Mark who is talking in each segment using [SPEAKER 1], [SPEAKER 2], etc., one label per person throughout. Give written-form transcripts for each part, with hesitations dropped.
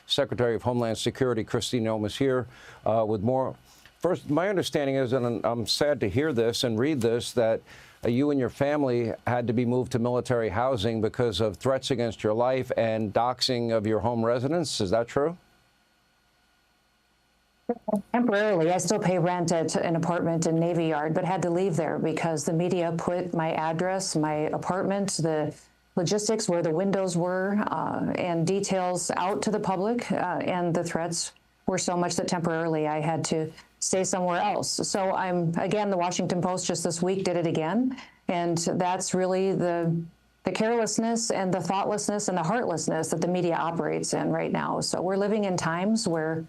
[SPEAKER 1] Secretary of Homeland Security Kristi Noem is here with more. First, my understanding is, and I'm sad to hear this and read this, that you and your family had to be moved to military housing because of threats against your life and doxing of your home residence. Is that true?
[SPEAKER 2] Temporarily, I still pay rent at an apartment in Navy Yard, but had to leave there because the media put my address, my apartment, the logistics where the windows were, and details out to the public, and the threats were so much that temporarily I had to stay somewhere else. So again, the Washington Post just this week did it again, and that's really the carelessness and the thoughtlessness and the heartlessness that the media operates in right now. So we're living in times where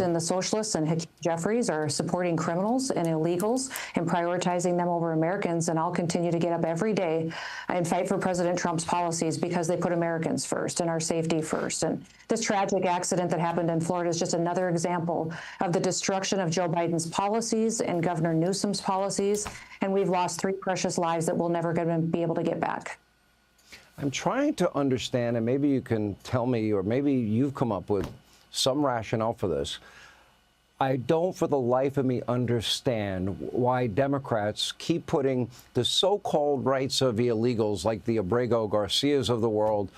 [SPEAKER 2] and the socialists and Hakeem Jeffries are supporting criminals and illegals and prioritizing them over Americans. And I'll continue to get up every day and fight for President Trump's policies because they put Americans first and our safety first. And this tragic accident that happened in Florida is just another example of the destruction of Joe Biden's policies and Governor Newsom's policies. And we've lost 3 precious lives that we'll never going to be able to get back.
[SPEAKER 1] I'm trying to understand, and maybe you can tell me, or maybe you've come up with some rationale for this. I don't for the life of me understand why Democrats keep putting the so-called rights of the illegals like the Abrego Garcias of the world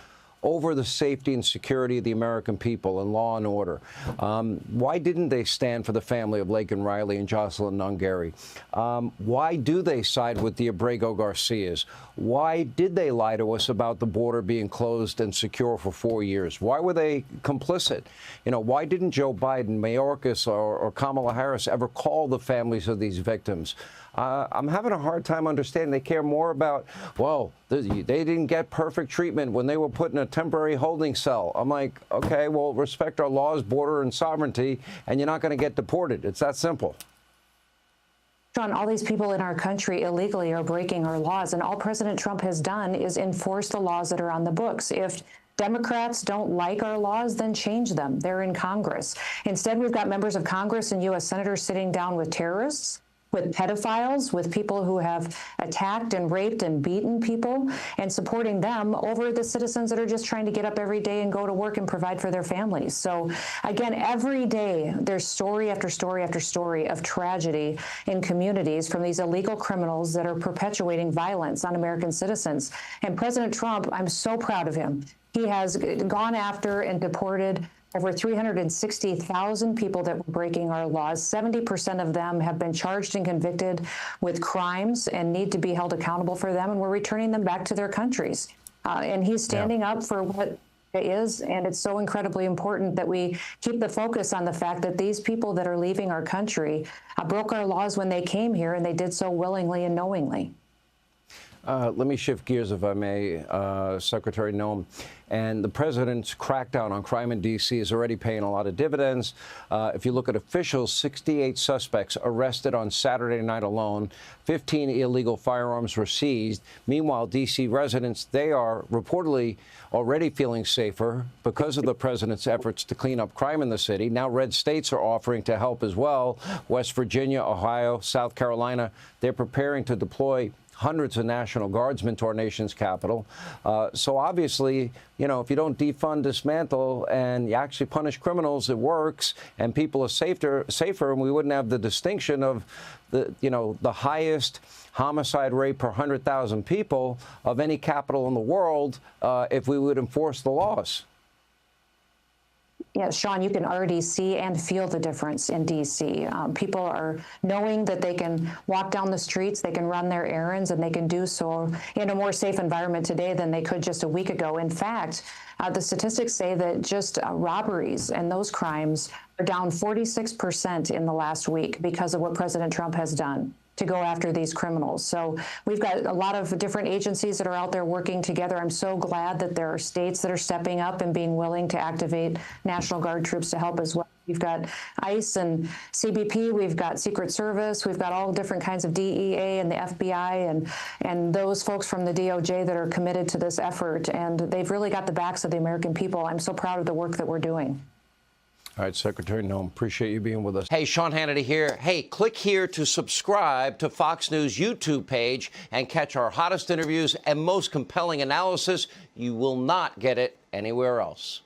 [SPEAKER 1] over the safety and security of the American people and law and order. Why didn't they stand for the family of Laken Riley and Jocelyn Nungary? Why do they side with the Abrego Garcias? Why did they lie to us about the border being closed and secure for 4 years? Why were they complicit? You know, why didn't Joe Biden, Mayorkas, or Kamala Harris ever call the families of these victims? I'm having a hard time understanding. They care more about, well, they didn't get perfect treatment when they were put in a temporary holding cell. I'm like, okay, well, respect our laws, border, and sovereignty, and you're not going to get deported. It's that simple.
[SPEAKER 2] John, all these people in our country illegally are breaking our laws, and all President Trump has done is enforce the laws that are on the books. If Democrats don't like our laws, then change them. They're in Congress. Instead, we've got members of Congress and U.S. senators sitting down with terrorists, with pedophiles, with people who have attacked and raped and beaten people, and supporting them over the citizens that are just trying to get up every day and go to work and provide for their families. So again, every day there's story after story after story of tragedy in communities from these illegal criminals that are perpetuating violence on American citizens. And President Trump, I'm so proud of him. He has gone after and deported over 360,000 people that were breaking our laws. 70% of them have been charged and convicted with crimes and need to be held accountable for them, and we're returning them back to their countries. And he's standing up for what it is, and it's so incredibly important that we keep the focus on the fact that these people that are leaving our country broke our laws when they came here, and they did so willingly and knowingly.
[SPEAKER 1] Let me shift gears, if I may, Secretary Noem. And the president's crackdown on crime in D.C. is already paying a lot of dividends. If you look at officials, 68 suspects arrested on Saturday night alone. 15 illegal firearms were seized. Meanwhile, D.C. residents, they are reportedly already feeling safer because of the president's efforts to clean up crime in the city. Now red states are offering to help as well. West Virginia, Ohio, South Carolina, they're preparing to deploy hundreds of National Guardsmen to our nation's capital. So obviously, you know, if you don't defund, dismantle, and you actually punish criminals, it works, and people are safer, and we wouldn't have the distinction of the, you know, the highest homicide rate per 100,000 people of any capital in the world if we would enforce the laws.
[SPEAKER 2] Yeah, Sean, you can already see and feel the difference in D.C. People are knowing that they can walk down the streets, they can run their errands, and they can do so in a more safe environment today than they could just a week ago. In fact, the statistics say that just robberies and those crimes are down 46% in the last week because of what President Trump has done to go after these criminals. So we've got a lot of different agencies that are out there working together. I'm so glad that there are states that are stepping up and being willing to activate National Guard troops to help as well. We've got ICE and CBP, we've got Secret Service, we've got all different kinds of DEA and the FBI and those folks from the DOJ that are committed to this effort. And they've really got the backs of the American people. I'm so proud of the work that we're doing.
[SPEAKER 1] All right, Secretary Noem, appreciate you being with us. Hey, Sean Hannity here. Hey, click here to subscribe to Fox News YouTube page and catch our hottest interviews and most compelling analysis. You will not get it anywhere else.